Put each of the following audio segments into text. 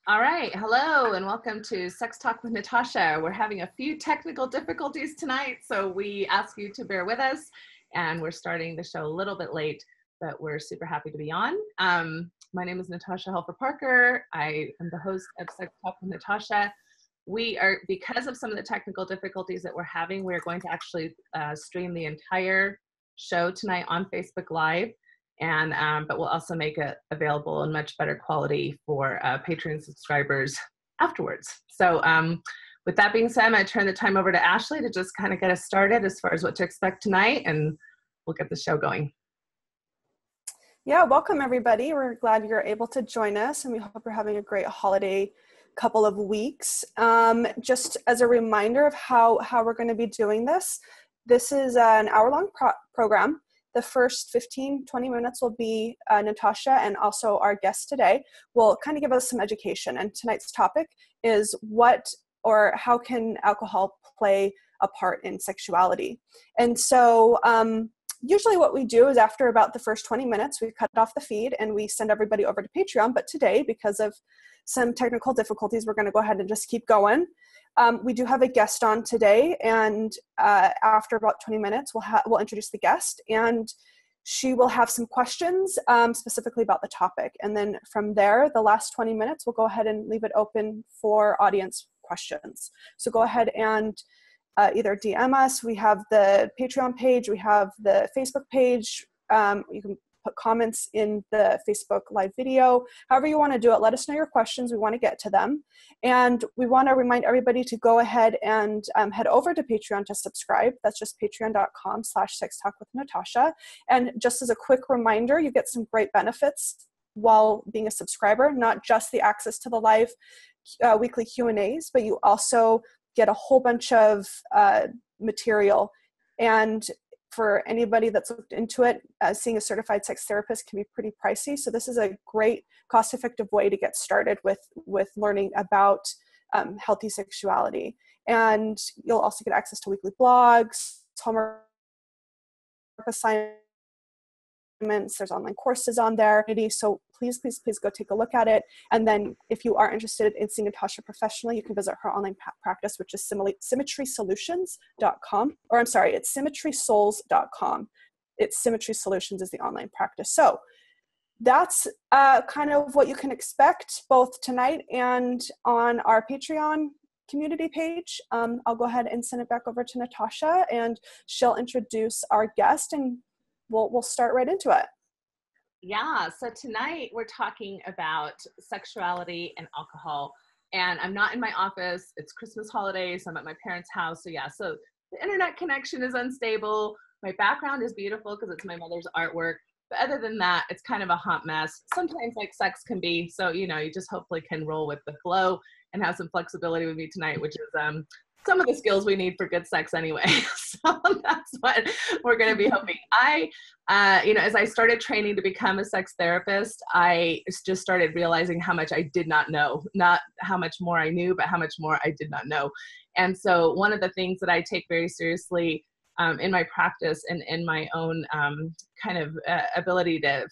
All right, hello and welcome to Sex Talk with Natasha. We're having a few technical difficulties tonight, so we ask you to bear with us, and we're starting the show a little bit late, but we're super happy to be on. My name is Natasha Helfer-Parker. I am the host of Sex Talk with Natasha. We are, because of some of the technical difficulties that we're having, we're going to actually stream the entire show tonight on Facebook Live. And but we'll also make it available in much better quality for Patreon subscribers afterwards. So with that being said, I'm going to turn the time over to Ashley to just kind of get us started as far as what to expect tonight, and we'll get the show going. Yeah, welcome everybody. We're glad you're able to join us, and we hope you're having a great holiday couple of weeks. Just as a reminder of how we're going to be doing this is an hour-long program. The first 15-20 minutes will be Natasha and also our guest today will kind of give us some education. And tonight's topic is how can alcohol play a part in sexuality? And so usually what we do is after about the first 20 minutes, we cut off the feed and we send everybody over to Patreon. But today, because of some technical difficulties, we're going to go ahead and just keep going. We do have a guest on today, and after about 20 minutes, we'll introduce the guest, and she will have some questions specifically about the topic. And then from there, the last 20 minutes, we'll go ahead and leave it open for audience questions. So go ahead and either DM us. We have the Patreon page. We have the Facebook page. You can put comments in the Facebook live video. However you want to do it, let us know your questions. We want to get to them. And we want to remind everybody to go ahead and head over to Patreon to subscribe. That's just patreon.com/sextalkwithnatasha. And just as a quick reminder, you get some great benefits while being a subscriber, not just the access to the live weekly Q&As, but you also get a whole bunch of material. And for anybody that's looked into it, seeing a certified sex therapist can be pretty pricey. So this is a great cost-effective way to get started with learning about healthy sexuality. And you'll also get access to weekly blogs, homework assignments, there's online courses on there. So please go take a look at it. And then if you are interested in seeing Natasha professionally, you can visit her online practice, which is symmetrysolutions.com. Or I'm sorry, it's symmetrysouls.com. It's Symmetry Solutions is the online practice. So that's kind of what you can expect both tonight and on our Patreon community page. I'll go ahead and send it back over to Natasha, and she'll introduce our guest, and we'll start right into it. Yeah, so tonight we're talking about sexuality and alcohol. And I'm not in my office. It's Christmas holidays. So I'm at my parents' house. So yeah, so the internet connection is unstable. My background is beautiful because it's my mother's artwork. But other than that, it's kind of a hot mess. Sometimes like sex can be. So, you just hopefully can roll with the flow and have some flexibility with me tonight, which is some of the skills we need for good sex anyway. So that's what we're going to be hoping. As I started training to become a sex therapist, I just started realizing how much I did not know, not how much more I knew, but how much more I did not know. And so one of the things that I take very seriously in my practice and in my own kind of ability to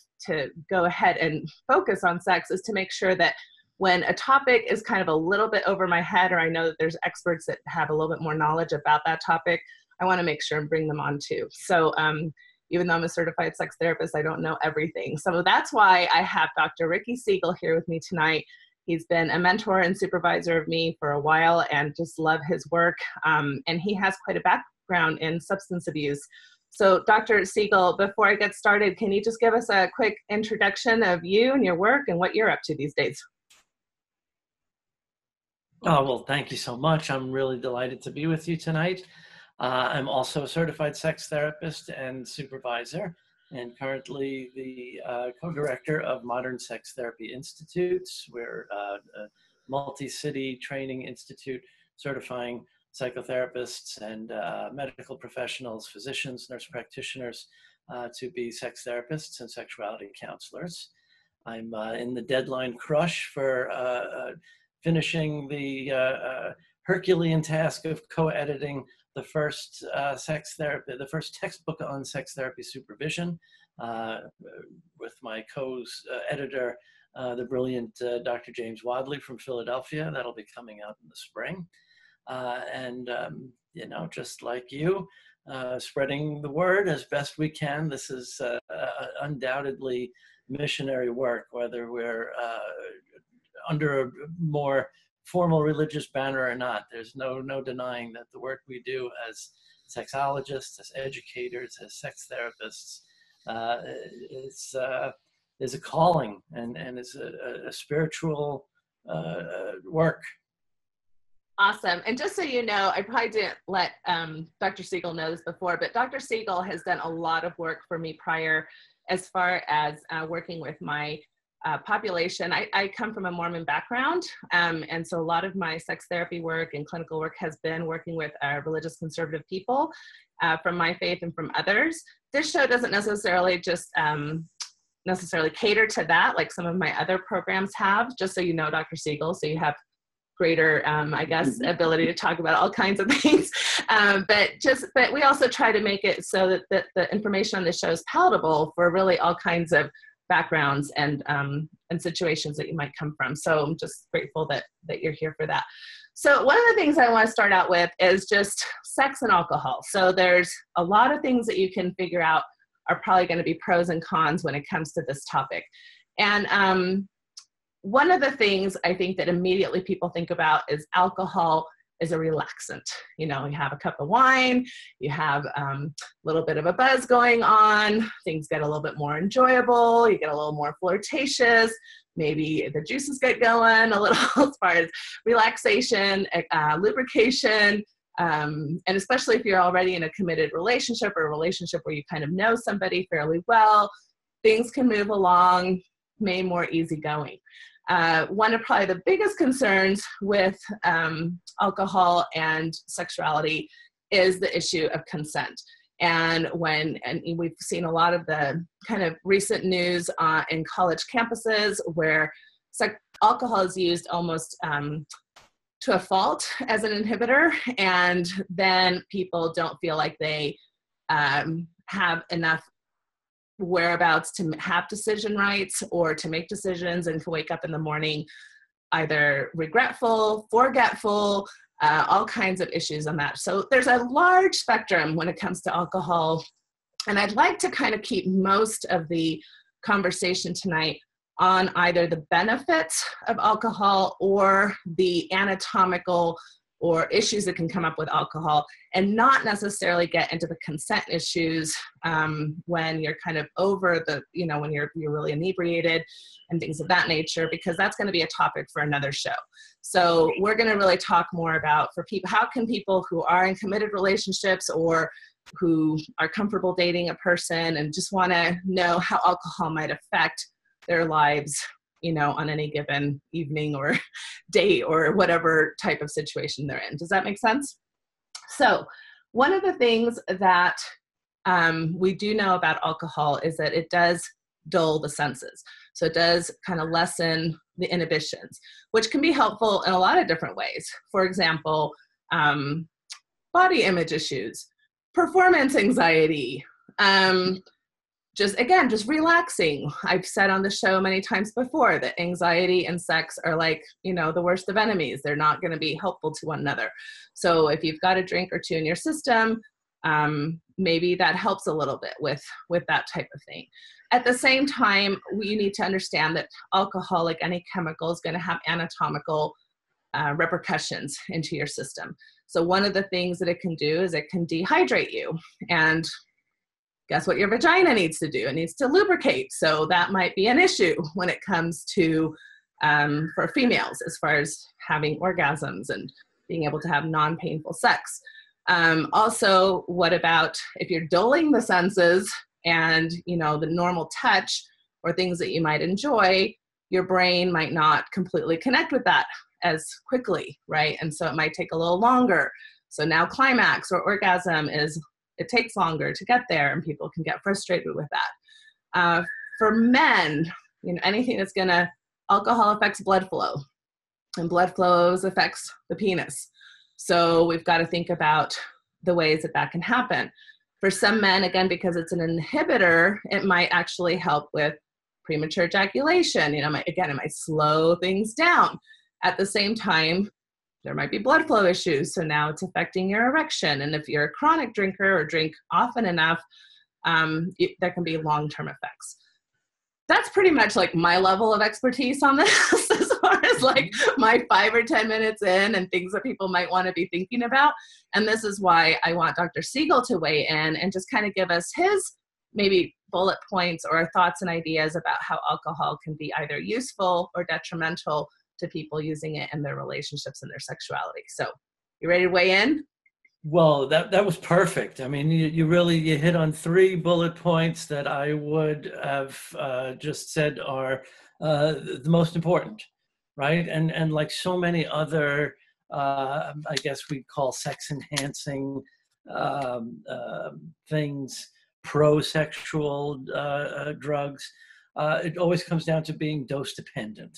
go ahead and focus on sex is to make sure that when a topic is kind of a little bit over my head, or I know that there's experts that have a little bit more knowledge about that topic, I want to make sure and bring them on too. So even though I'm a certified sex therapist, I don't know everything. So that's why I have Dr. Ricky Siegel here with me tonight. He's been a mentor and supervisor of me for a while and just love his work. And he has quite a background in substance abuse. So Dr. Siegel, before I get started, can you just give us a quick introduction of you and your work and what you're up to these days? Oh, well, thank you so much. I'm really delighted to be with you tonight. I'm also a certified sex therapist and supervisor, and currently the co-director of Modern Sex Therapy Institutes. We're a multi-city training institute certifying psychotherapists and medical professionals, physicians, nurse practitioners to be sex therapists and sexuality counselors. I'm in the deadline crush for finishing the Herculean task of co-editing the first the first textbook on sex therapy supervision with my co-editor the brilliant Dr. James Wadley from Philadelphia. That'll be coming out in the spring. You know, just like you, spreading the word as best we can. This is undoubtedly missionary work, whether we're under a more formal religious banner or not. There's no denying that the work we do as sexologists, as educators, as sex therapists, is a calling and is a spiritual work. Awesome. And just so you know, I probably didn't let Dr. Siegel know this before, but Dr. Siegel has done a lot of work for me prior as far as working with my population. I come from a Mormon background, and so a lot of my sex therapy work and clinical work has been working with religious conservative people from my faith and from others. This show doesn't necessarily just necessarily cater to that, like some of my other programs have, just so you know, Dr. Siegel, so you have greater, I guess, ability to talk about all kinds of things. But we also try to make it so that the information on the show is palatable for really all kinds of backgrounds and situations that you might come from. So I'm just grateful that you're here for that. So one of the things I want to start out with is just sex and alcohol. So there's a lot of things that you can figure out are probably going to be pros and cons when it comes to this topic. And one of the things I think that immediately people think about is alcohol is a relaxant. You know, you have a cup of wine, you have a little bit of a buzz going on, things get a little bit more enjoyable, you get a little more flirtatious, maybe the juices get going a little as far as relaxation, lubrication, and especially if you're already in a committed relationship or a relationship where you kind of know somebody fairly well, things can move along, maybe more easygoing. One of probably the biggest concerns with alcohol and sexuality is the issue of consent. And we've seen a lot of the kind of recent news in college campuses where alcohol is used almost to a fault as an inhibitor, and then people don't feel like they have enough whereabouts to have decision rights or to make decisions, and to wake up in the morning either regretful, forgetful, all kinds of issues on that. So there's a large spectrum when it comes to alcohol, and I'd like to kind of keep most of the conversation tonight on either the benefits of alcohol or the anatomical or issues that can come up with alcohol, and not necessarily get into the consent issues when you're kind of over the, you know, when you're really inebriated and things of that nature, because that's going to be a topic for another show. So we're going to really talk more about, for people, how can people who are in committed relationships or who are comfortable dating a person and just want to know how alcohol might affect their lives, you know, on any given evening or date or whatever type of situation they're in. Does that make sense? So one of the things that we do know about alcohol is that it does dull the senses. So it does kind of lessen the inhibitions, which can be helpful in a lot of different ways. For example, body image issues, performance anxiety, just relaxing. I've said on the show many times before that anxiety and sex are like, you know, the worst of enemies. They're not going to be helpful to one another. So if you've got a drink or two in your system, maybe that helps a little bit with that type of thing. At the same time, we need to understand that alcohol, like any chemical, is going to have anatomical repercussions into your system. So one of the things that it can do is it can dehydrate you. And guess what your vagina needs to do? It needs to lubricate. So that might be an issue when it comes to, for females, as far as having orgasms and being able to have non-painful sex. Also, what about if you're dulling the senses and, you know, the normal touch or things that you might enjoy, your brain might not completely connect with that as quickly, right? And so it might take a little longer. So now climax or orgasm it takes longer to get there, and people can get frustrated with that. For men, you know, anything that's alcohol affects blood flow, and blood flows affects the penis. So we've got to think about the ways that can happen. For some men, again, because it's an inhibitor, it might actually help with premature ejaculation. It might slow things down. At the same time, there might be blood flow issues. So now it's affecting your erection. And if you're a chronic drinker or drink often enough, there can be long-term effects. That's pretty much like my level of expertise on this as far as like my 5 or 10 minutes in and things that people might want to be thinking about. And this is why I want Dr. Siegel to weigh in and just kind of give us his maybe bullet points or thoughts and ideas about how alcohol can be either useful or detrimental to people using it in their relationships and their sexuality. So you ready to weigh in? Well, that was perfect. I mean, you hit on 3 bullet points that I would have just said are the most important, right? And like so many other, I guess we'd call sex enhancing things, pro-sexual drugs, it always comes down to being dose dependent.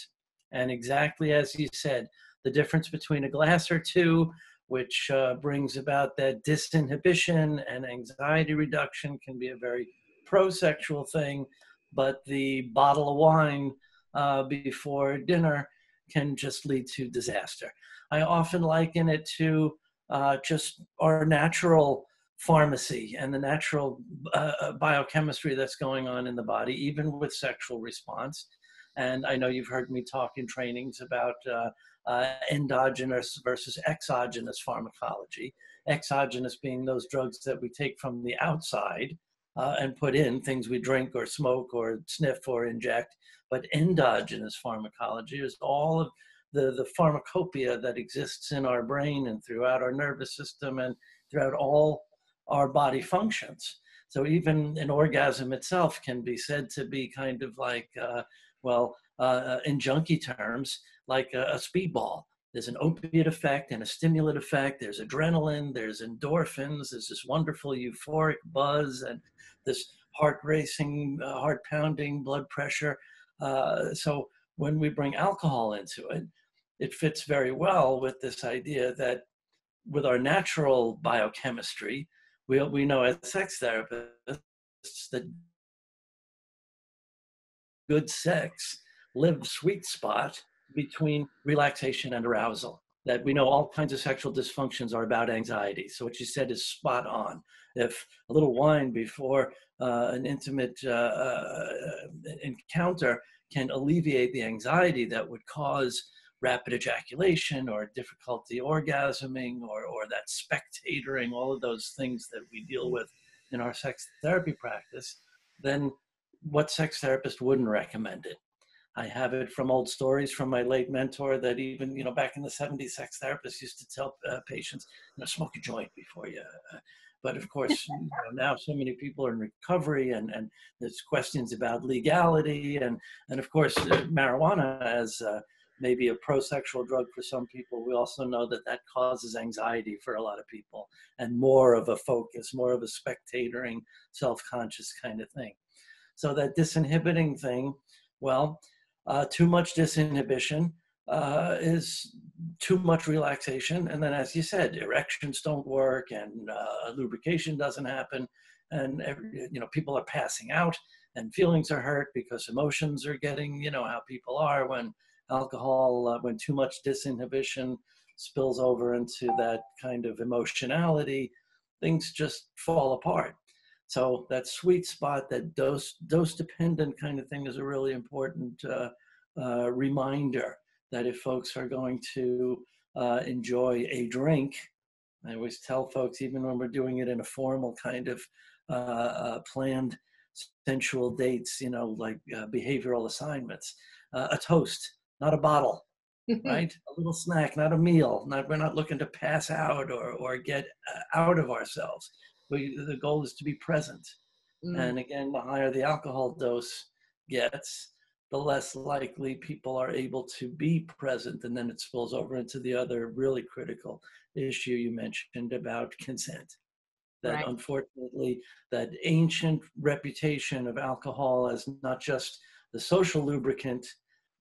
And exactly as you said, the difference between a glass or 2, which brings about that disinhibition and anxiety reduction, can be a very pro-sexual thing, but the bottle of wine before dinner can just lead to disaster. I often liken it to just our natural pharmacy and the natural biochemistry that's going on in the body, even with sexual response. And I know you've heard me talk in trainings about endogenous versus exogenous pharmacology. Exogenous being those drugs that we take from the outside and put in, things we drink or smoke or sniff or inject. But endogenous pharmacology is all of the pharmacopoeia that exists in our brain and throughout our nervous system and throughout all our body functions. So even an orgasm itself can be said to be kind of like, in junkie terms, like a speedball. There's an opiate effect and a stimulant effect. There's adrenaline, there's endorphins, there's this wonderful euphoric buzz and this heart racing, heart pounding, blood pressure. So when we bring alcohol into it, it fits very well with this idea that with our natural biochemistry, we know as sex therapists that good sex lives sweet spot between relaxation and arousal. That we know all kinds of sexual dysfunctions are about anxiety. So what you said is spot on. If a little wine before an intimate encounter can alleviate the anxiety that would cause rapid ejaculation or difficulty orgasming or that spectatoring, all of those things that we deal with in our sex therapy practice, then what sex therapist wouldn't recommend it? I have it from old stories from my late mentor that even, back in the 70s, sex therapists used to tell patients, smoke a joint before you. But of course, now so many people are in recovery and there's questions about legality. And of course, marijuana as maybe a pro-sexual drug for some people. We also know that that causes anxiety for a lot of people and more of a focus, more of a spectatoring, self-conscious kind of thing. So that disinhibiting thing, too much disinhibition is too much relaxation. And then, as you said, erections don't work and lubrication doesn't happen. And, people are passing out and feelings are hurt because emotions are getting, how people are when alcohol, when too much disinhibition spills over into that kind of emotionality, things just fall apart. So that sweet spot, that dose-dependent kind of thing is a really important reminder that if folks are going to enjoy a drink, I always tell folks, even when we're doing it in a formal kind of planned sensual dates, like behavioral assignments, a toast, not a bottle, right? A little snack, not a meal. We're not looking to pass out or get out of ourselves. The goal is to be present. And again, the higher the alcohol dose gets, the less likely people are able to be present. And then it spills over into the other really critical issue you mentioned about consent. That right. Unfortunately, that ancient reputation of alcohol as not just the social lubricant,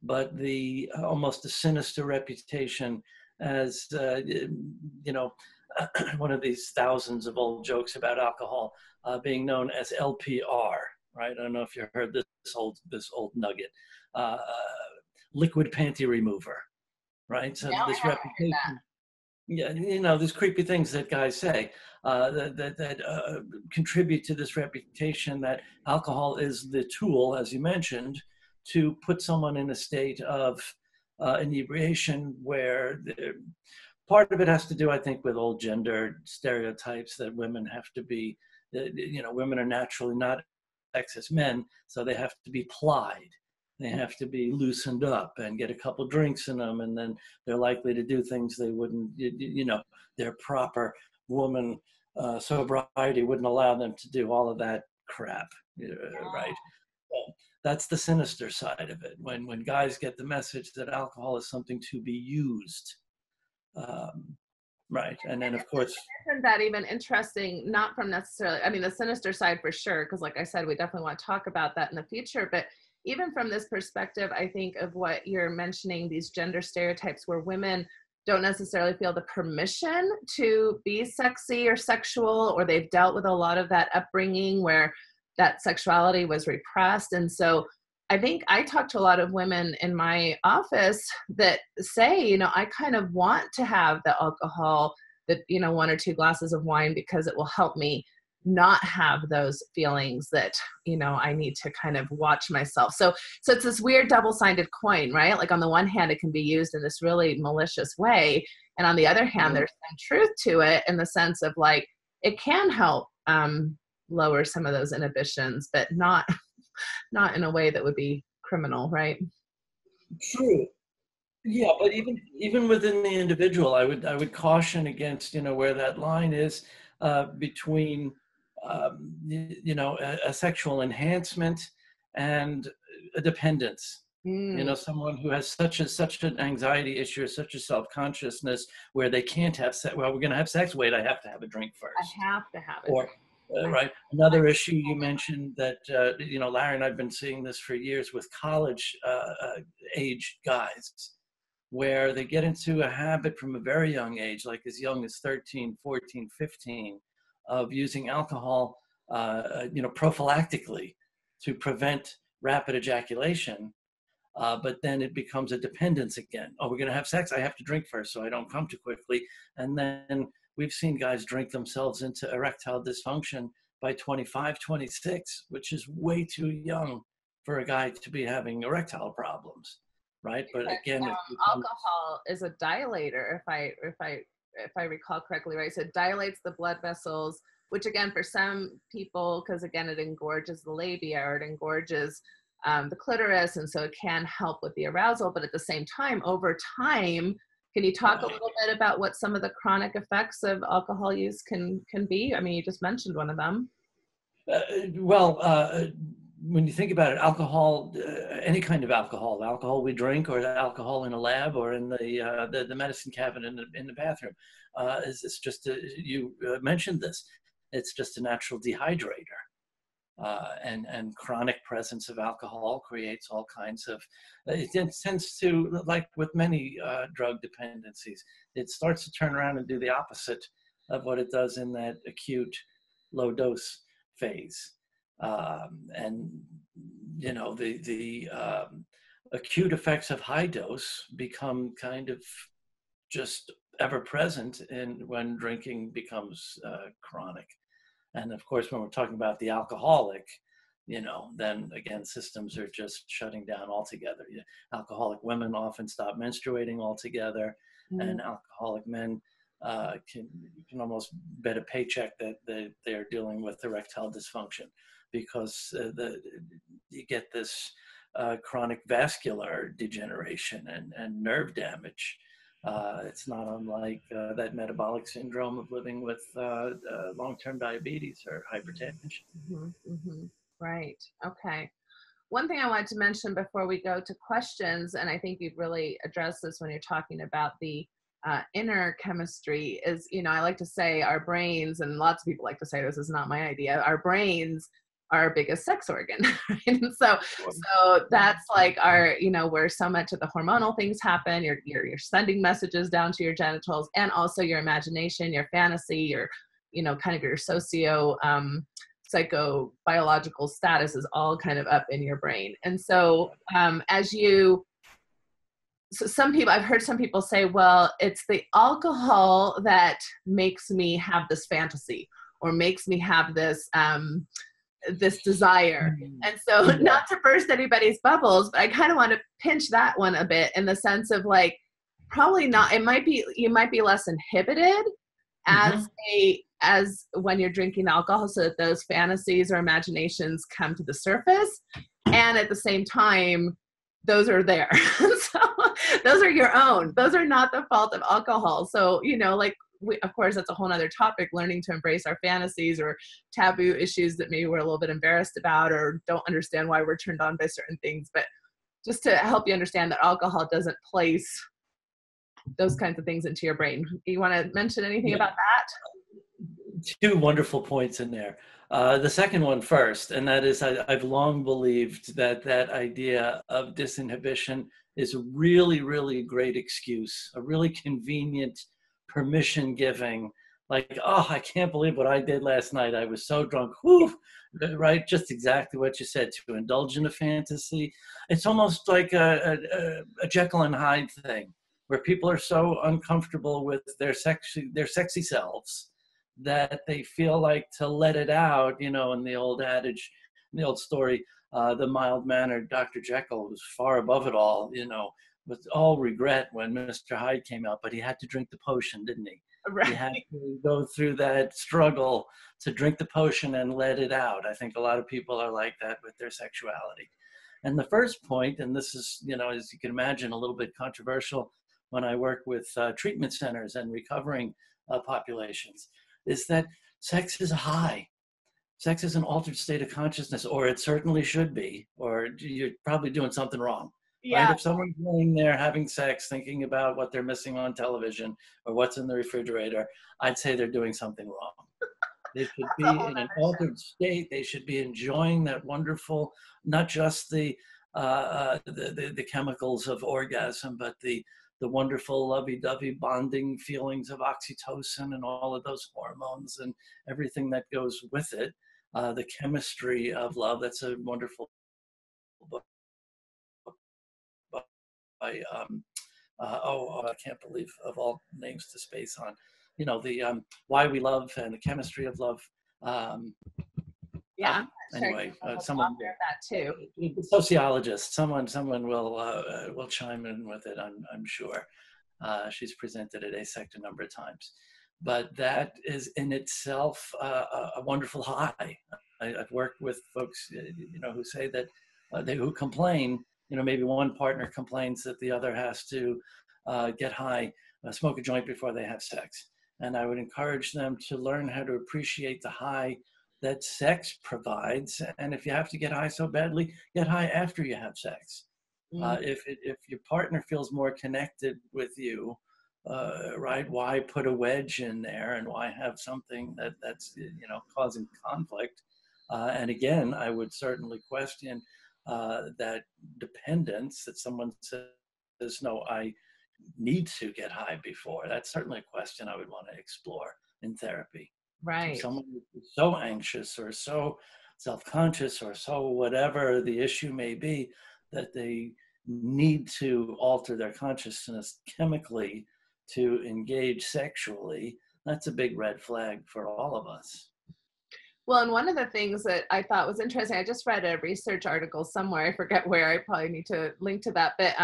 but the almost a sinister reputation as, one of these thousands of old jokes about alcohol being known as LPR, right? I don't know if you heard this old nugget, uh, liquid panty remover, right? So No, I this haven't heard that. reputation, yeah, these creepy things that guys say that contribute to this reputation that alcohol is the tool, as you mentioned, to put someone in a state of inebriation where part of it has to do, I think, with old gender stereotypes that women have to be, women are naturally not sex as men, so they have to be plied. They have to be loosened up and get a couple drinks in them, and then they're likely to do things they wouldn't, their proper woman sobriety wouldn't allow them to do all of that crap, right? So that's the sinister side of it. When guys get the message that alcohol is something to be used, right, and then of course. Isn't that even interesting? Not from necessarily, I mean, the sinister side for sure, because like I said, we definitely want to talk about that in the future, but even from this perspective, I think of what you're mentioning, these gender stereotypes where women don't necessarily feel the permission to be sexy or sexual, or they've dealt with a lot of that upbringing where that sexuality was repressed. And so I think I talk to a lot of women in my office that say, I kind of want to have the alcohol, that, one or two glasses of wine, because it will help me not have those feelings that, I need to kind of watch myself. So it's this weird double-sided coin, right? Like on the one hand, it can be used in this really malicious way. And on the other hand, there's some truth to it in the sense of like, it can help lower some of those inhibitions, but not in a way that would be criminal, right? True. Yeah, but even within the individual, I would caution against where that line is between a sexual enhancement and a dependence. Someone who has such an anxiety issue, or such a self-consciousness where they can't have sex. Well, we're going to have sex. Wait, I have to have a drink first. I have to have it. Or right. Another issue you mentioned that Larry and I've been seeing this for years with college age guys, where they get into a habit from a very young age, like as young as 13, 14, 15, of using alcohol, prophylactically to prevent rapid ejaculation. But then it becomes a dependence again. Oh, we're going to have sex. I have to drink first so I don't come too quickly. And then we've seen guys drink themselves into erectile dysfunction by 25, 26, which is way too young for a guy to be having erectile problems. Right, but again, alcohol is a dilator, if I recall correctly, right? So it dilates the blood vessels, which again, for some people, because again, it engorges the labia, or it engorges the clitoris, and so it can help with the arousal. But at the same time, over time, can you talk a little bit about what some of the chronic effects of alcohol use can be? I mean, you just mentioned one of them. When you think about it, alcohol, any kind of alcohol we drink, or alcohol in a lab, or in the medicine cabinet in the bathroom, it's just you mentioned this. It's just a natural dehydrator, and chronic presence of alcohol creates all kinds of. It tends to, like with many drug dependencies, it starts to turn around and do the opposite of what it does in that acute low dose phase. And the acute effects of high dose become kind of just ever present when drinking becomes chronic. And of course, when we're talking about the alcoholic, then again, systems are just shutting down altogether. Alcoholic women often stop menstruating altogether, and alcoholic men you can almost bet a paycheck that they're dealing with erectile dysfunction, because you get this chronic vascular degeneration and nerve damage. It's not unlike that metabolic syndrome of living with long-term diabetes or hypertension. Right. Okay. One thing I wanted to mention before we go to questions, and I think you've really addressed this when you're talking about the inner chemistry, is, I like to say our brains, and lots of people like to say this is not my idea, our brains are our biggest sex organ. Right? And so that's like our, where so much of the hormonal things happen. You're sending messages down to your genitals, and also your imagination, your fantasy, your, kind of your psychobiological status is all kind of up in your brain. And so so some people, I've heard some people say, well, it's the alcohol that makes me have this fantasy or makes me have this this desire. And so not to burst anybody's bubbles, but I kind of want to pinch that one a bit in the sense of like, probably not, you might be less inhibited as when you're drinking alcohol, so that those fantasies or imaginations come to the surface. And at the same time, those are there. So those are your own. Those are not the fault of alcohol. So, like, of course, that's a whole nother topic, learning to embrace our fantasies or taboo issues that maybe we're a little bit embarrassed about or don't understand why we're turned on by certain things. But just to help you understand that alcohol doesn't place those kinds of things into your brain. You want to mention anything about that? Two wonderful points in there. The second one first, and that is I've long believed that idea of disinhibition is a really, really great excuse, a really convenient permission giving, like, oh, I can't believe what I did last night. I was so drunk. Whew, right? Just exactly what you said, to indulge in a fantasy. It's almost like a Jekyll and Hyde thing, where people are so uncomfortable with their sexy selves that they feel like to let it out, in the old adage, in the old story, the mild-mannered Dr. Jekyll was far above it all, with all regret when Mr. Hyde came out, but he had to drink the potion, didn't he? Right. He had to go through that struggle to drink the potion and let it out. I think a lot of people are like that with their sexuality. And the first point, and this is, as you can imagine, a little bit controversial when I work with treatment centers and recovering populations, is that sex is a high. Sex is an altered state of consciousness, or it certainly should be, or you're probably doing something wrong. Yeah. Right? If someone's laying there having sex, thinking about what they're missing on television or what's in the refrigerator, I'd say they're doing something wrong. They should be in an altered state. They should be enjoying that wonderful, not just the chemicals of orgasm, but the wonderful lovey-dovey bonding feelings of oxytocin and all of those hormones and everything that goes with it. The chemistry of love. That's a wonderful book by, I can't believe of all names to space on, the Why We Love and the Chemistry of Love. Yeah. Anyway, someone that too. A sociologist, someone will chime in with it. I'm sure. She's presented at ASECT a number of times, but that is in itself a wonderful high. I've worked with folks, who say that who complain. Maybe one partner complains that the other has to get high, smoke a joint before they have sex, and I would encourage them to learn how to appreciate the high that sex provides. And if you have to get high so badly, get high after you have sex. If your partner feels more connected with you, right, why put a wedge in there and why have something that's causing conflict? And again, I would certainly question that dependence, that someone says, no, I need to get high before. That's certainly a question I would want to explore in therapy. Right. If someone is so anxious or so self-conscious or so whatever the issue may be, that they need to alter their consciousness chemically to engage sexually, that's a big red flag for all of us. Well, and one of the things that I thought was interesting, I just read a research article somewhere, I forget where, I probably need to link to that, but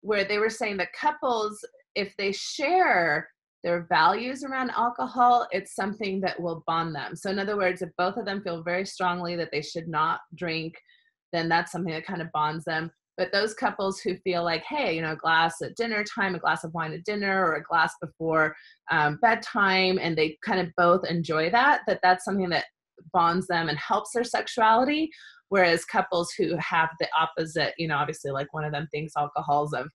where they were saying that couples, if they share their values around alcohol, it's something that will bond them. So in other words, if both of them feel very strongly that they should not drink, then that's something that kind of bonds them. But those couples who feel like, hey, a glass at dinner time, a glass of wine at dinner, or a glass before bedtime, and they kind of both enjoy that's something that bonds them and helps their sexuality. Whereas couples who have the opposite, obviously like one of them thinks alcohol's of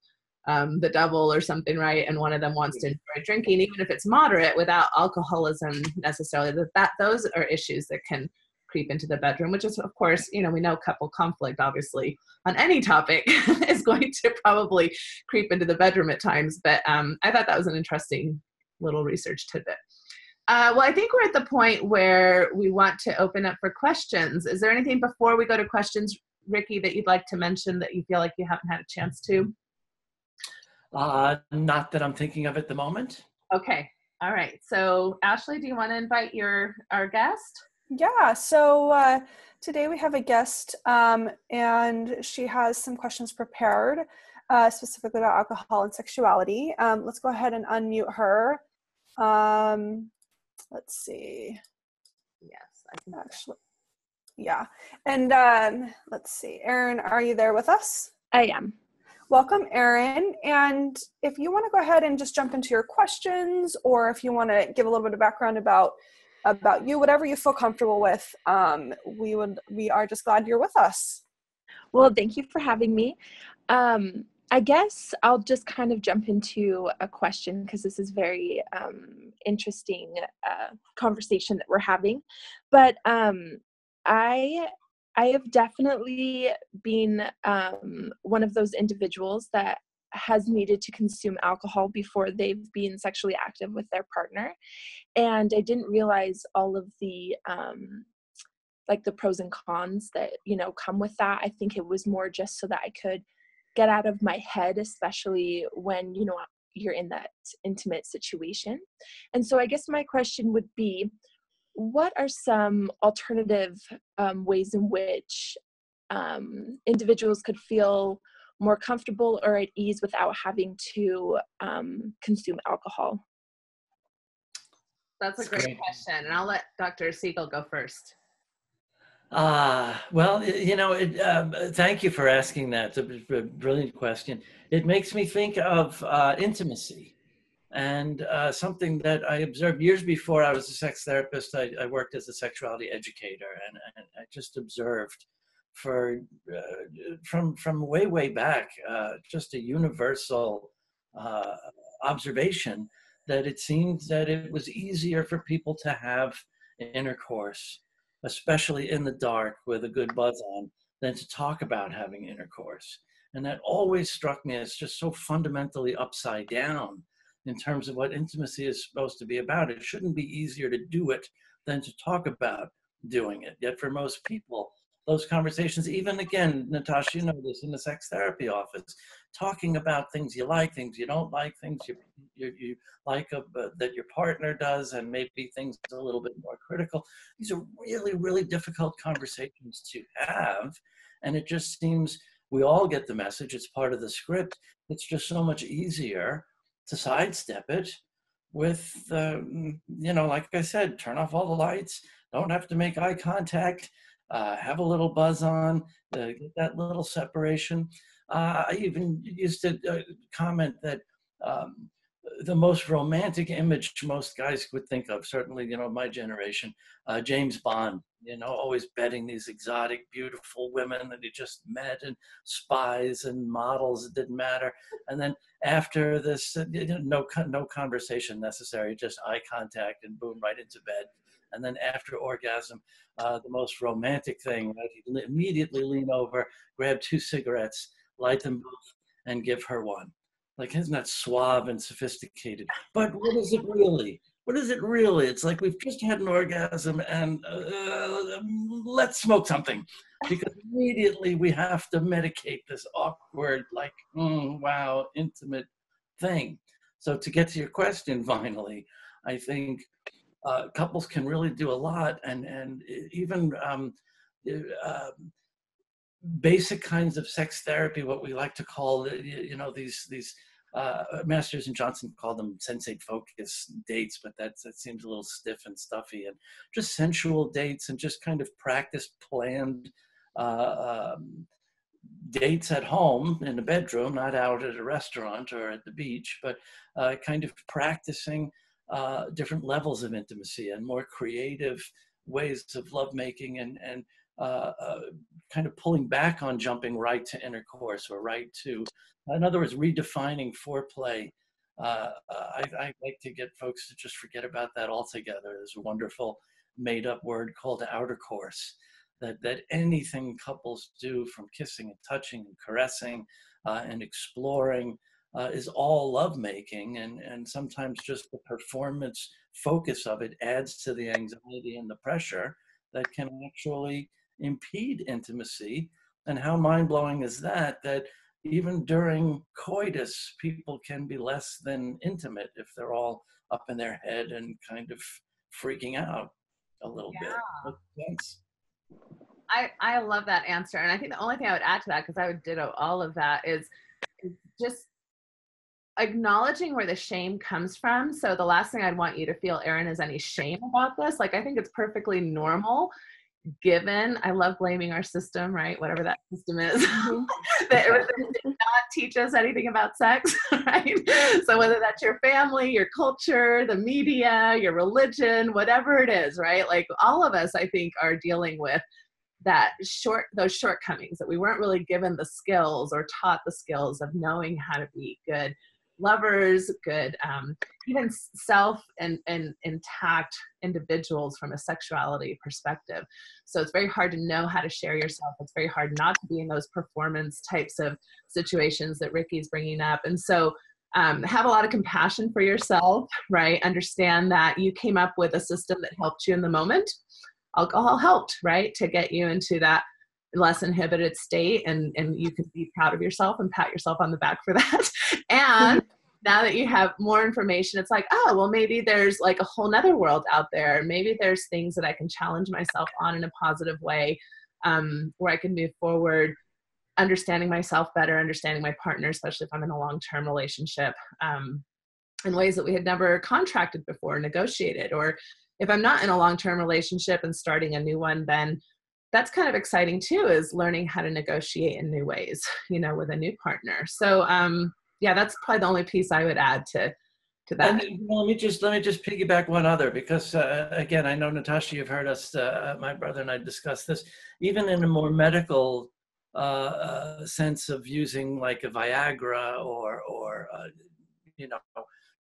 the devil or something, right? And one of them wants to enjoy drinking, even if it's moderate without alcoholism necessarily, those are issues that can creep into the bedroom, which is, of course, we know couple conflict, obviously, on any topic is going to probably creep into the bedroom at times. But I thought that was an interesting little research tidbit. Well, I think we're at the point where we want to open up for questions. Is there anything before we go to questions, Ricky, that you'd like to mention that you feel like you haven't had a chance to? Not that I'm thinking of at the moment. Okay. All right. So Ashley, do you want to invite our guest? Yeah, so today we have a guest and she has some questions prepared specifically about alcohol and sexuality. Let's go ahead and unmute her. Let's see. Yes, I can Actually, yeah. And let's see. Erin, are you there with us? I am. Welcome, Erin. And if you want to go ahead and just jump into your questions, or if you want to give a little bit of background about you, whatever you feel comfortable with, we are just glad you're with us. Well, thank you for having me. I guess I'll just kind of jump into a question because this is very interesting conversation that we're having. But I have definitely been one of those individuals that has needed to consume alcohol before they've been sexually active with their partner. And I didn't realize all of the like the pros and cons that, come with that. I think it was more just so that I could get out of my head, especially when, you're in that intimate situation. And so I guess my question would be, what are some alternative ways in which individuals could feel more comfortable or at ease without having to consume alcohol? That's a great question. And I'll let Dr. Siegel go first. Well, thank you for asking that. It's a brilliant question. It makes me think of intimacy. And something that I observed years before I was a sex therapist, I worked as a sexuality educator, and I just observed from way back, just a universal observation that it seemed that it was easier for people to have intercourse, especially in the dark with a good buzz on, than to talk about having intercourse. And that always struck me as just so fundamentally upside down in terms of what intimacy is supposed to be about. It shouldn't be easier to do it than to talk about doing it. Yet for most people, those conversations, even again, Natasha, you know this, in the sex therapy office, talking about things you like, things you don't like, things you like that your partner does, and maybe things a little bit more critical. These are really, really difficult conversations to have. And it just seems we all get the message. It's part of the script. It's just so much easier to sidestep it with, like I said, turn off all the lights, don't have to make eye contact, have a little buzz on, get that little separation. I even used to comment that the most romantic image most guys would think of, certainly, my generation, James Bond, always betting these exotic, beautiful women that he just met, and spies and models, it didn't matter. And then after this, no conversation necessary, just eye contact and boom, right into bed. And then after orgasm, the most romantic thing, right? He'd immediately lean over, grab 2 cigarettes, light them both, and give her one. Like, isn't that suave and sophisticated? But what is it really? What is it really? It's like we've just had an orgasm and let's smoke something. Because immediately we have to medicate this awkward, like, wow, intimate thing. So to get to your question, finally, I think couples can really do a lot, and even basic kinds of sex therapy, what we like to call, these Masters and Johnson call them sensate focus dates, but that seems a little stiff and stuffy. And just sensual dates and just kind of practice planned dates at home in the bedroom, not out at a restaurant or at the beach, but kind of practicing different levels of intimacy and more creative ways of lovemaking, and kind of pulling back on jumping right to intercourse or right to, in other words, redefining foreplay. I like to get folks to just forget about that altogether. There's a wonderful made-up word called outer course, that anything couples do, from kissing and touching and caressing and exploring, is all lovemaking, and sometimes just the performance focus of it adds to the anxiety and the pressure that can actually impede intimacy. And how mind-blowing is that, that even during coitus, people can be less than intimate if they're all up in their head and kind of freaking out a little bit. Makes sense? I love that answer. And I think the only thing I would add to that, because I would ditto all of that, is just acknowledging where the shame comes from. So the last thing I'd want you to feel, Erin, is any shame about this. Like, I think it's perfectly normal, given, I love blaming our system, right? Whatever that system is, that it did not teach us anything about sex, right? So whether that's your family, your culture, the media, your religion, whatever it is, right? Like, all of us, I think, are dealing with those shortcomings, that we weren't really given the skills or taught the skills of knowing how to be good lovers, good, even self and intact individuals from a sexuality perspective. So it's very hard to know how to share yourself. It's very hard not to be in those performance types of situations that Ricky's bringing up. And so have a lot of compassion for yourself, right? Understand that you came up with a system that helped you in the moment. Alcohol helped, right, to get you into that less inhibited state, and you can be proud of yourself and pat yourself on the back for that. And now that you have more information, it's like, oh, well, maybe there's like a whole nother world out there. Maybe there's things that I can challenge myself on in a positive way, where I can move forward, understanding myself better, understanding my partner, especially if I'm in a long-term relationship, in ways that we had never contracted before, negotiated. Or if I'm not in a long-term relationship and starting a new one, then that's kind of exciting too, is learning how to negotiate in new ways, with a new partner. So yeah, that's probably the only piece I would add to that. And let me just piggyback one other, because again, I know, Natasha, you've heard us, my brother and I, discuss this, even in a more medical sense of using like a Viagra or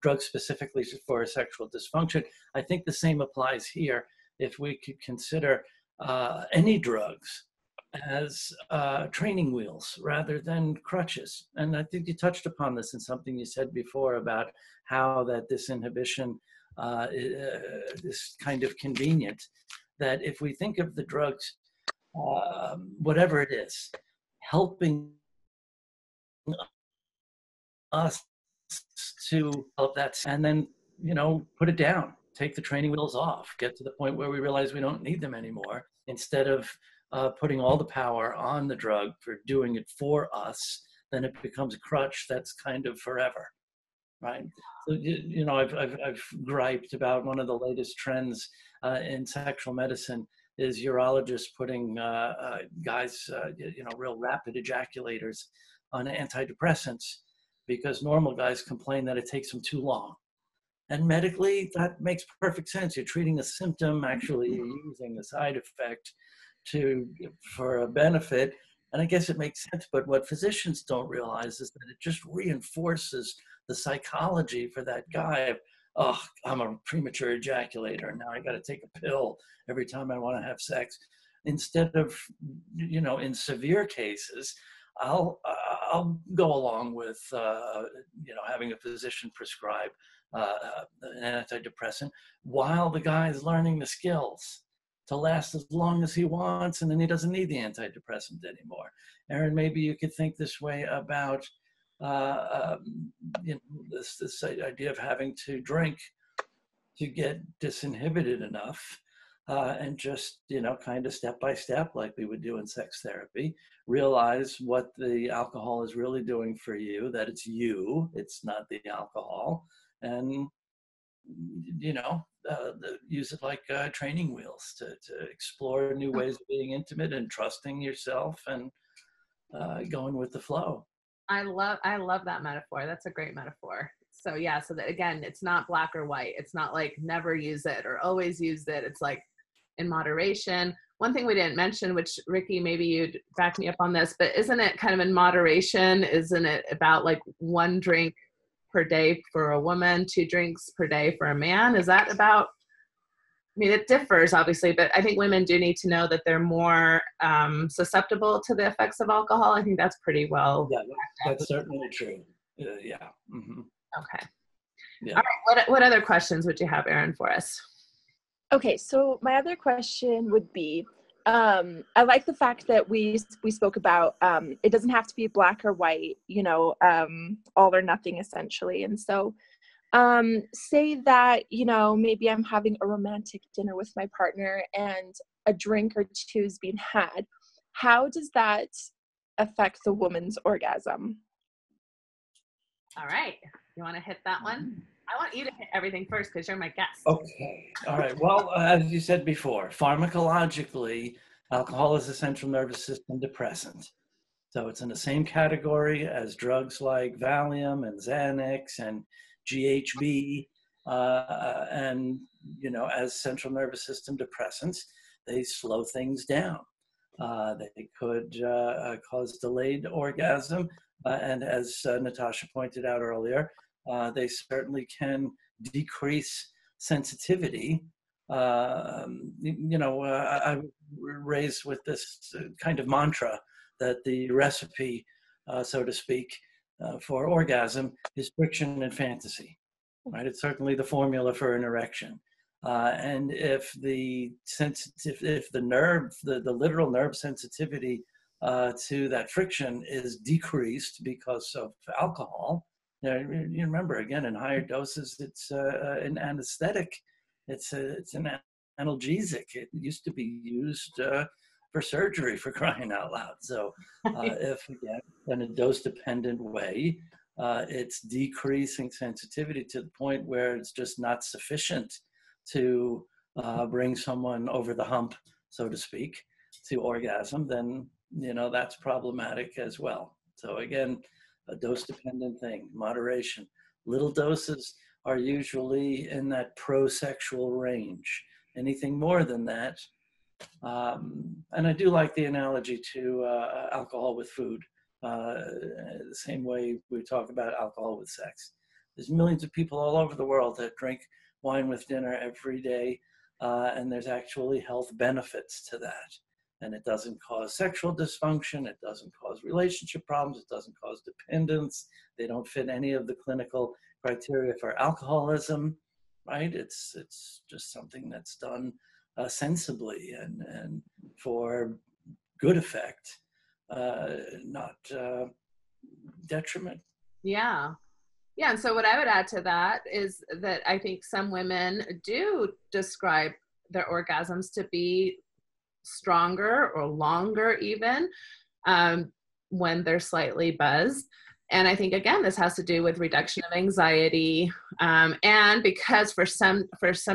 drugs specifically for sexual dysfunction. I think the same applies here. If we could consider any drugs as training wheels rather than crutches. And I think you touched upon this in something you said before about how that this inhibition is kind of convenient, that if we think of the drugs, whatever it is, helping us to help that, and then, put it down, take the training wheels off, get to the point where we realize we don't need them anymore, instead of putting all the power on the drug for doing it for us. Then it becomes a crutch that's kind of forever, right? So, I've griped about one of the latest trends in sexual medicine is urologists putting guys, real rapid ejaculators on antidepressants, because normal guys complain that it takes them too long. And medically, that makes perfect sense. You're treating a symptom, actually you're using the side effect for a benefit. And I guess it makes sense, but what physicians don't realize is that it just reinforces the psychology for that guy. Oh, I'm a premature ejaculator. Now I got to take a pill every time I want to have sex. Instead of, in severe cases, I'll go along with, having a physician prescribe an antidepressant while the guy is learning the skills to last as long as he wants, and then he doesn't need the antidepressant anymore. Erin, maybe you could think this way about this idea of having to drink to get disinhibited enough, and just, kind of step by step, like we would do in sex therapy, realize what the alcohol is really doing for you, that it's you, it's not the alcohol, and, use it like training wheels to explore new ways of being intimate and trusting yourself and going with the flow. I love that metaphor. That's a great metaphor. So yeah, so that again, it's not black or white. It's not like never use it or always use it. It's like in moderation. One thing we didn't mention, which Ricky, maybe you'd back me up on this, but isn't it kind of in moderation? Isn't it about like 1 drink per day for a woman, 2 drinks per day for a man? Is that about, I mean, it differs obviously, but I think women do need to know that they're more susceptible to the effects of alcohol. I think that's pretty well. Yeah, that's certainly true. Yeah. Mm-hmm. Okay. Yeah. All right. What other questions would you have, Erin, for us? Okay, so my other question would be, I like the fact that we spoke about it doesn't have to be black or white, all or nothing essentially. And so say that, maybe I'm having a romantic dinner with my partner and a drink or two is being had. How does that affect the woman's orgasm? All right. You want to hit that one? I want you to hit everything first because you're my guest. Okay. All right. Well, as you said before, pharmacologically, alcohol is a central nervous system depressant. So it's in the same category as drugs like Valium and Xanax and GHB. And, as central nervous system depressants, they slow things down. They could cause delayed orgasm. And as Natasha pointed out earlier, they certainly can decrease sensitivity. I was raised with this kind of mantra that the recipe, so to speak, for orgasm is friction and fantasy, right? It's certainly the formula for an erection. And if the literal nerve sensitivity to that friction is decreased because of alcohol, you remember again in higher doses, it's an anesthetic, it's an analgesic. It used to be used for surgery, for crying out loud. So if again in a dose-dependent way, it's decreasing sensitivity to the point where it's just not sufficient to bring someone over the hump, so to speak, to orgasm, then that's problematic as well. So again, a dose-dependent thing, moderation. Little doses are usually in that pro-sexual range. Anything more than that, and I do like the analogy to alcohol with food, the same way we talk about alcohol with sex. There's millions of people all over the world that drink wine with dinner every day, and there's actually health benefits to that. And it doesn't cause sexual dysfunction, it doesn't cause relationship problems, it doesn't cause dependence. They don't fit any of the clinical criteria for alcoholism, right? It's just something that's done sensibly and for good effect, not detriment. Yeah. Yeah. And so what I would add to that is that I think some women do describe their orgasms to be stronger or longer even when they're slightly buzzed. And I think, again, this has to do with reduction of anxiety. And because for some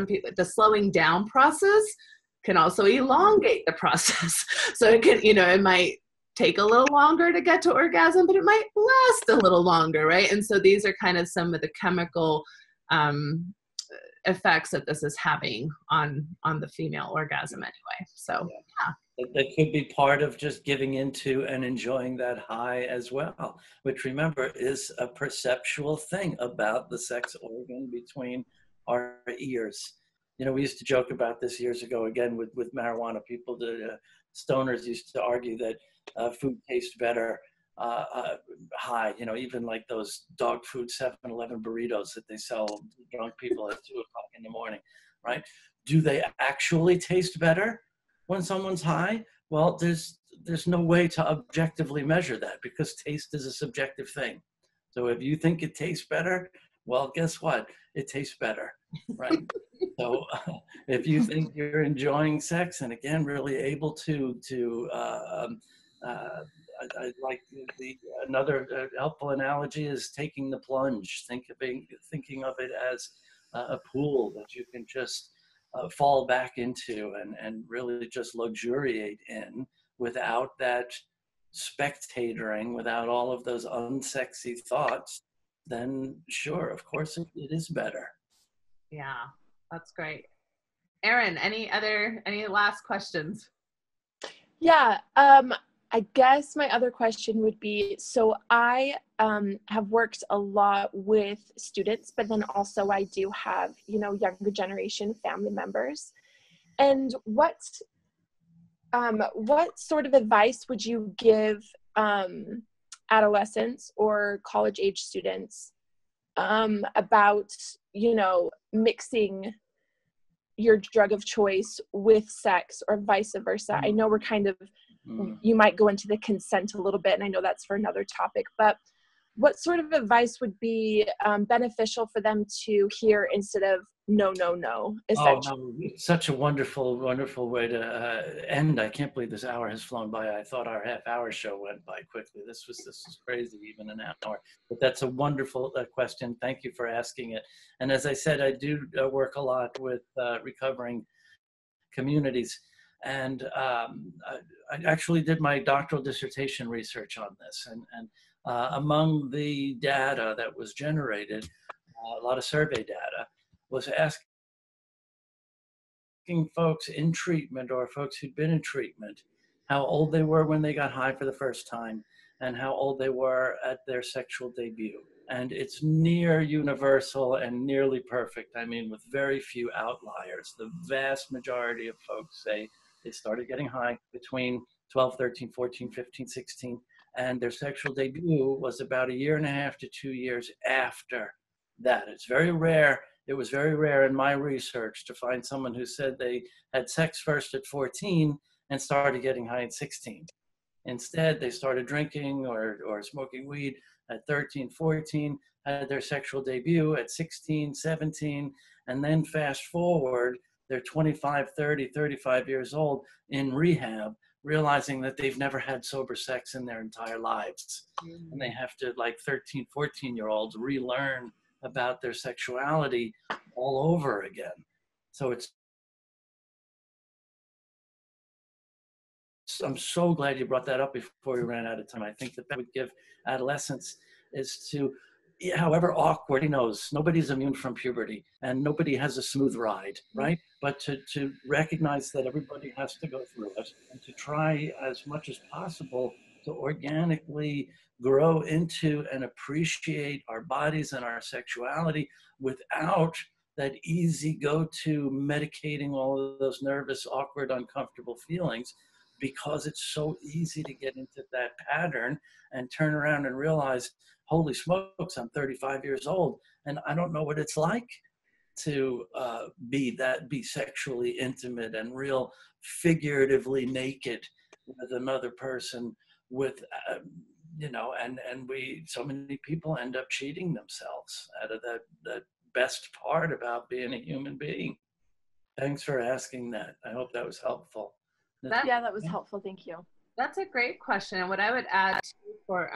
people, the slowing down process can also elongate the process. So it can, it might take a little longer to get to orgasm, but it might last a little longer, right? And so these are kind of some of the chemical effects that this is having on the female orgasm anyway. So yeah. That could be part of just giving into and enjoying that high as well, which remember is a perceptual thing about the sex organ between our ears. We used to joke about this years ago, again, with marijuana. People, the stoners used to argue that food tastes better high, even like those dog food 7-Eleven burritos that they sell drunk people at 2 o'clock in the morning, right? Do they actually taste better when someone's high? Well, there's no way to objectively measure that because taste is a subjective thing. So if you think it tastes better, well, guess what? It tastes better, right? So if you think you're enjoying sex and again, really able to I like another helpful analogy is taking the plunge, thinking of it as a pool that you can just fall back into and really just luxuriate in without that spectatoring, without all of those unsexy thoughts, then sure, of course it is better. Yeah, that's great. Erin, any last questions? Yeah, I guess my other question would be, so I have worked a lot with students, but then also I do have, younger generation family members. And what sort of advice would you give adolescents or college age students about, you know, mixing your drug of choice with sex or vice versa. I know we're kind of, you might go into the consent a little bit, and I know that's for another topic, but what sort of advice would be beneficial for them to hear instead of no, no, no, essentially? Oh, no, it's such a wonderful, wonderful way to end. I can't believe this hour has flown by. I thought our half-hour show went by quickly. This was crazy, even an hour. But that's a wonderful question. Thank you for asking it. And as I said, I do work a lot with recovering communities. And I actually did my doctoral dissertation research on this. And among the data that was generated, a lot of survey data, was asking folks in treatment or folks who'd been in treatment how old they were when they got high for the first time and how old they were at their sexual debut. And it's near universal and nearly perfect. I mean, with very few outliers. The vast majority of folks say they started getting high between 12, 13, 14, 15, 16, and their sexual debut was about 1.5 to 2 years after that. It's very rare. It was very rare in my research to find someone who said they had sex first at 14 and started getting high at 16. Instead, they started drinking or smoking weed at 13, 14, had their sexual debut at 16, 17, and then fast forward, they're 25, 30, 35 years old in rehab, realizing that they've never had sober sex in their entire lives. And they have to, like 13, 14-year-olds, relearn about their sexuality all over again. So I'm so glad you brought that up before we ran out of time. I think that would give adolescents is to, however awkward, he knows, nobody's immune from puberty and nobody has a smooth ride, right? But to recognize that everybody has to go through it and to try as much as possible to organically grow into and appreciate our bodies and our sexuality without that easy go-to medicating all of those nervous, awkward, uncomfortable feelings, because it's so easy to get into that pattern and turn around and realize, holy smokes, I'm 35 years old and I don't know what it's like to be sexually intimate and real figuratively naked with another person with, and so many people end up cheating themselves out of that best part about being a human being. Thanks for asking that. I hope that was helpful. Yeah, that was helpful. Thank you. That's a great question. And what I would add for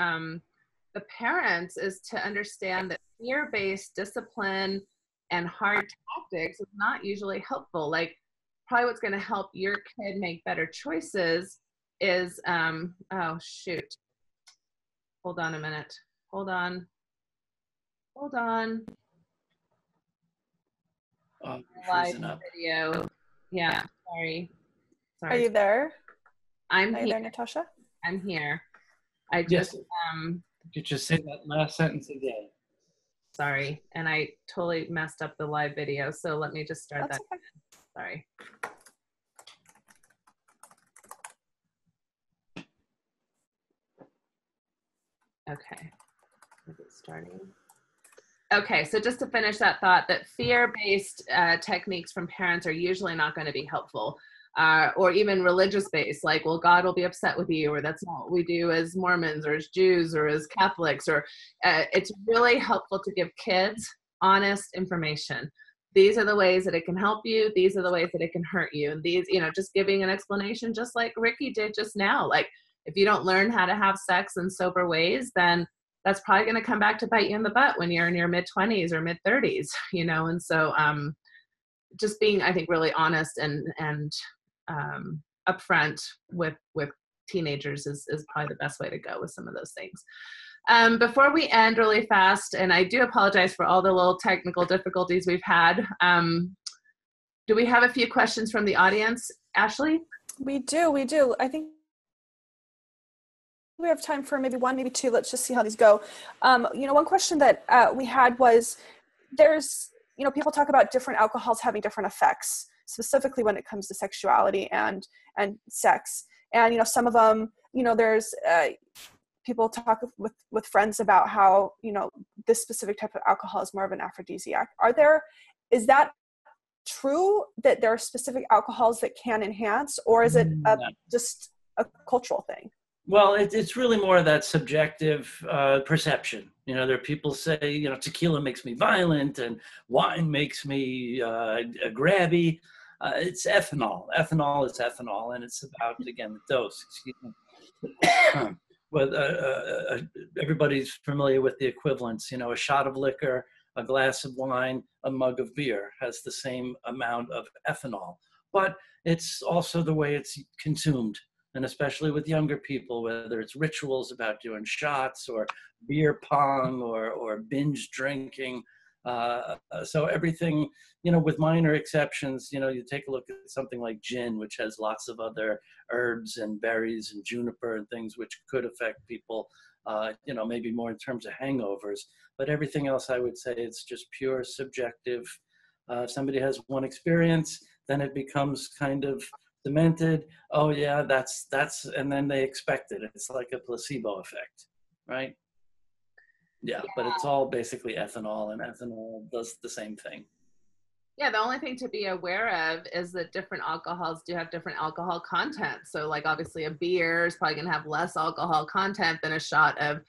the parents is to understand that fear-based discipline and hard tactics is not usually helpful. Like, probably what's going to help your kid make better choices is, oh shoot. Hold on a minute. Hold on. Oh, Live freezing up. video. Yeah, sorry. Are you there? I'm Are here. you there, Natasha? I'm here. I just, you just say that last sentence again. Sorry, and I totally messed up the live video, so let me just start that again. Sorry. Okay, is it starting? Okay, so just to finish that thought, that fear-based techniques from parents are usually not going to be helpful, or even religious-based, like, well, God will be upset with you, or that's not what we do as Mormons or as Jews or as Catholics, or it's really helpful to give kids honest information. These are the ways that it can help you. These are the ways that it can hurt you. And these, just giving an explanation, just like Ricky did just now. Like, if you don't learn how to have sex in sober ways, then that's probably going to come back to bite you in the butt when you're in your mid-20s or mid-30s, and so just being, I think, really honest and upfront with teenagers is probably the best way to go with some of those things. Before we end really fast, and I do apologize for all the little technical difficulties we've had, do we have a few questions from the audience, Ashley? We do. I think we have time for maybe one, maybe two. Let's just see how these go. One question that we had was, there's, people talk about different alcohols having different effects, specifically when it comes to sexuality and sex. And, some of them, there's people talk with friends about how, you know, this specific type of alcohol is more of an aphrodisiac. Is that true that there are specific alcohols that can enhance, or is it just a cultural thing? Well, it's really more of that subjective perception. You know, there are people say, you know, tequila makes me violent and wine makes me grabby. It's ethanol. Ethanol is ethanol, and it's about, again, the dose. Excuse me. Well, everybody's familiar with the equivalents. You know, a shot of liquor, a glass of wine, a mug of beer has the same amount of ethanol. But it's also the way it's consumed. And especially with younger people, whether it's rituals about doing shots or beer pong or binge drinking. So everything, you know, with minor exceptions, you know, you take a look at something like gin, which has lots of other herbs and berries and juniper and things which could affect people, you know, maybe more in terms of hangovers. But everything else, I would say it's just pure subjective. If somebody has one experience, then it becomes kind of cemented. Oh yeah, that's, and then they expect it. It's like a placebo effect, right? Yeah, but it's all basically ethanol, and ethanol does the same thing. Yeah, the only thing to be aware of is that different alcohols do have different alcohol content. So like obviously a beer is probably gonna have less alcohol content than a shot of,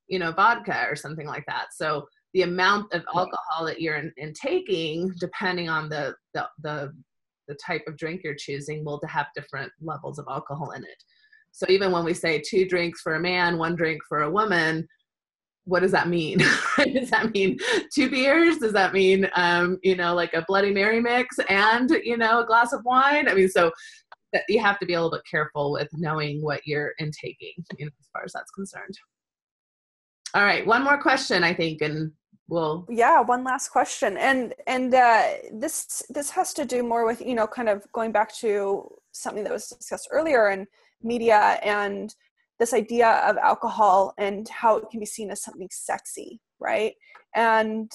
you know, vodka or something like that. So the amount of alcohol that you're intaking, depending on the type of drink you're choosing, will have different levels of alcohol in it. So even when we say 2 drinks for a man, 1 drink for a woman, what does that mean? Does that mean 2 beers? Does that mean, you know, like a Bloody Mary mix and, you know, a glass of wine? I mean, so that you have to be a little bit careful with knowing what you're intaking, you know, as far as that's concerned. All right, one more question, I think, and one last question, and this has to do more with, you know, kind of going back to something that was discussed earlier in media, and this idea of alcohol and how it can be seen as something sexy, right? And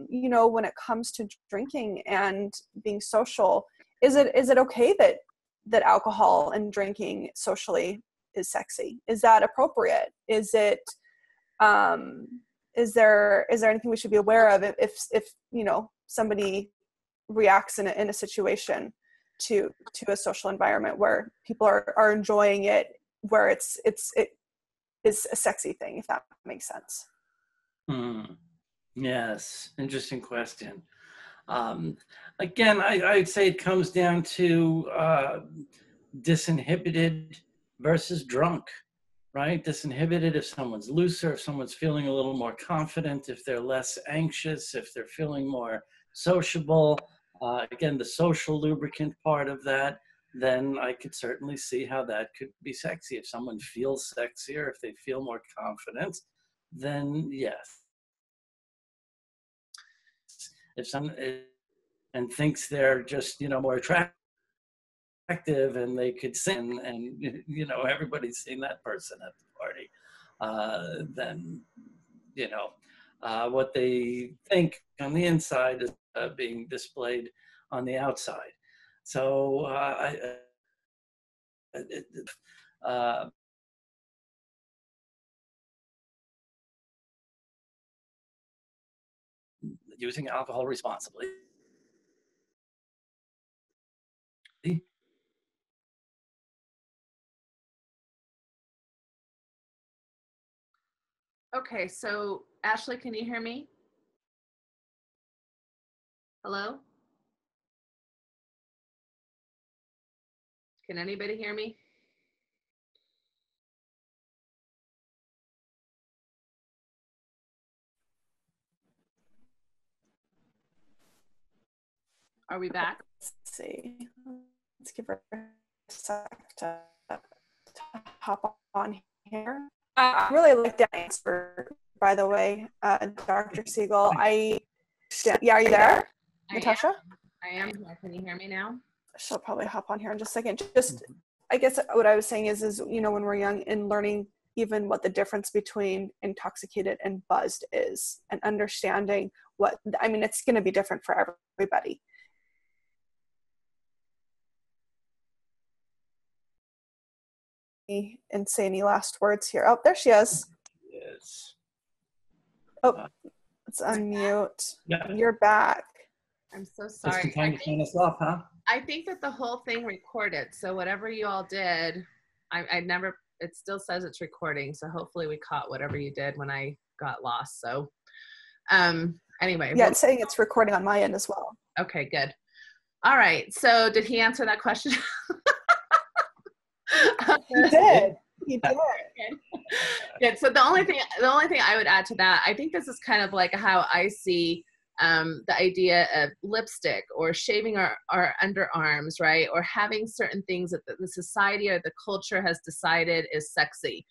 you know, when it comes to drinking and being social, is it okay that alcohol and drinking socially is sexy? Is that appropriate? Is it is there anything we should be aware of if you know, somebody reacts in a situation to a social environment where people are enjoying it, where it is a sexy thing, if that makes sense? Yes, interesting question. Again, I'd say it comes down to disinhibited versus drunk. Right? Disinhibited if someone's looser, if someone's feeling a little more confident, if they're less anxious, if they're feeling more sociable. Again, the social lubricant part of that, then I could certainly see how that could be sexy. If someone feels sexier, if they feel more confident, then yes. If someone and thinks they're just, you know, more attractive and they could sing, and you know, everybody's seen that person at the party, then, you know, what they think on the inside is being displayed on the outside. So using alcohol responsibly. Okay, so Ashley, can you hear me? Hello? Can anybody hear me? Are we back? Let's see. Let's give her a sec to hop on here. I really like that answer, by the way, Dr. Siegel. Yeah, are you there, Natasha? I am here. Can you hear me now? She'll probably hop on here in just a second. Just, I guess what I was saying is, you know, when we're young and learning even what the difference between intoxicated and buzzed is, and understanding what, I mean, it's going to be different for everybody. and say any last words here. Oh, there she is. Yes. Oh, let's unmute. Yeah. You're back. I'm so Just sorry. in time to turn us off, huh? I think that the whole thing recorded. So whatever you all did, I never, it still says it's recording. So hopefully we caught whatever you did when I got lost. So anyway. Yeah, it's saying it's recording on my end as well. Okay, good. All right. So did he answer that question? He did. He did. Good. So the only thing I would add to that, I think this is kind of like how I see the idea of lipstick or shaving our underarms, right? Or having certain things that the society or the culture has decided is sexy.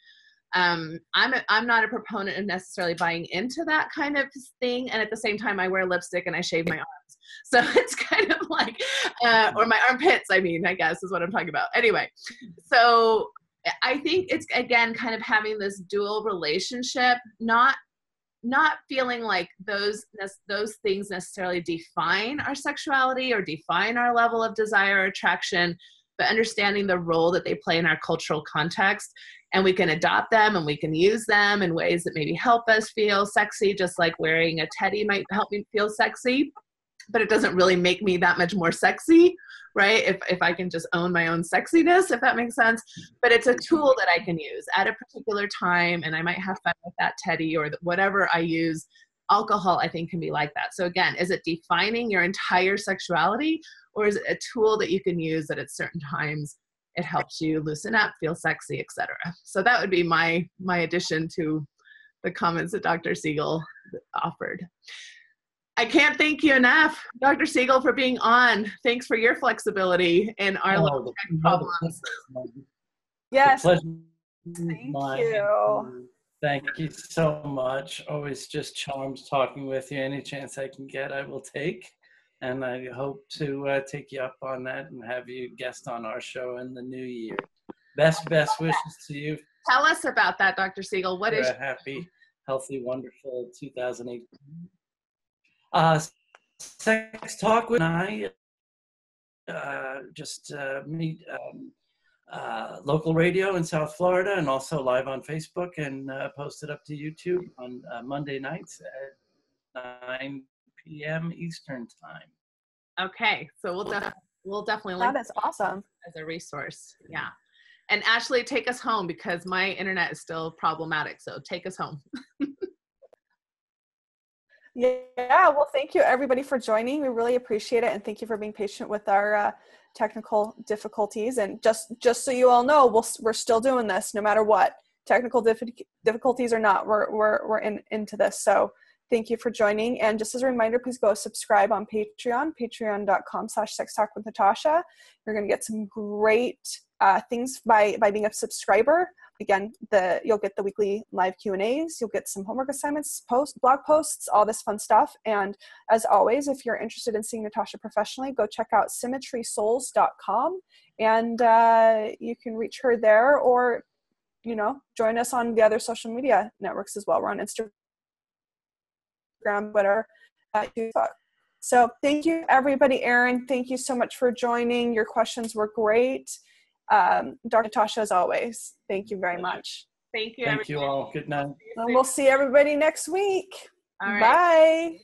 I'm not a proponent of necessarily buying into that kind of thing. And at the same time, I wear lipstick and I shave my arms. So it's kind of like, or my armpits, I guess is what I'm talking about. Anyway, so I think it's, again, kind of having this dual relationship, not feeling like those things necessarily define our sexuality or define our level of desire or attraction, but understanding the role that they play in our cultural context. And we can adopt them and we can use them in ways that maybe help us feel sexy, just like wearing a teddy might help me feel sexy, but it doesn't really make me that much more sexy, right? If I can just own my own sexiness, if that makes sense. But it's a tool that I can use at a particular time, and I might have fun with that teddy or whatever I use. Alcohol, I think, can be like that. So again, is it defining your entire sexuality, or is it a tool that you can use that at certain times it helps you loosen up, feel sexy, etc.? So that would be my addition to the comments that Dr. Siegel offered. I can't thank you enough, Dr. Siegel, for being on. Thanks for your flexibility in our little tech problems. Yes. Thank you. Thank you so much. Always just charms talking with you. Any chance I can get, I will take. And I hope to take you up on that and have you guest on our show in the new year. Best wishes to you. Tell us about that, Dr. Siegel. What is a happy, healthy, wonderful 2018. Sex Talk with I just meet local radio in South Florida and also live on Facebook and post it up to YouTube on Monday nights at 9 p.m. Eastern time. Okay, so we'll definitely link that is awesome as a resource. Yeah. And Ashley, take us home because my internet is still problematic. So take us home. Yeah, well, thank you everybody for joining. We really appreciate it, and thank you for being patient with our technical difficulties. And just so you all know, we're still doing this no matter what, technical difficulties or not. We're into this. So thank you for joining. And just as a reminder, please go subscribe on Patreon, patreon.com/sextalkwithnatasha. You're going to get some great things by being a subscriber. Again, you'll get the weekly live Q&As, you'll get some homework assignments, blog posts, all this fun stuff. And as always, if you're interested in seeing Natasha professionally, go check out symmetrysouls.com, and you can reach her there, or join us on the other social media networks as well. We're on Instagram, Twitter, Facebook. So thank you, everybody. Erin, thank you so much for joining. Your questions were great. Dr. Natasha, as always, thank you very much. Thank you. Thank you all. Good night. And we'll see everybody next week. All right. Bye.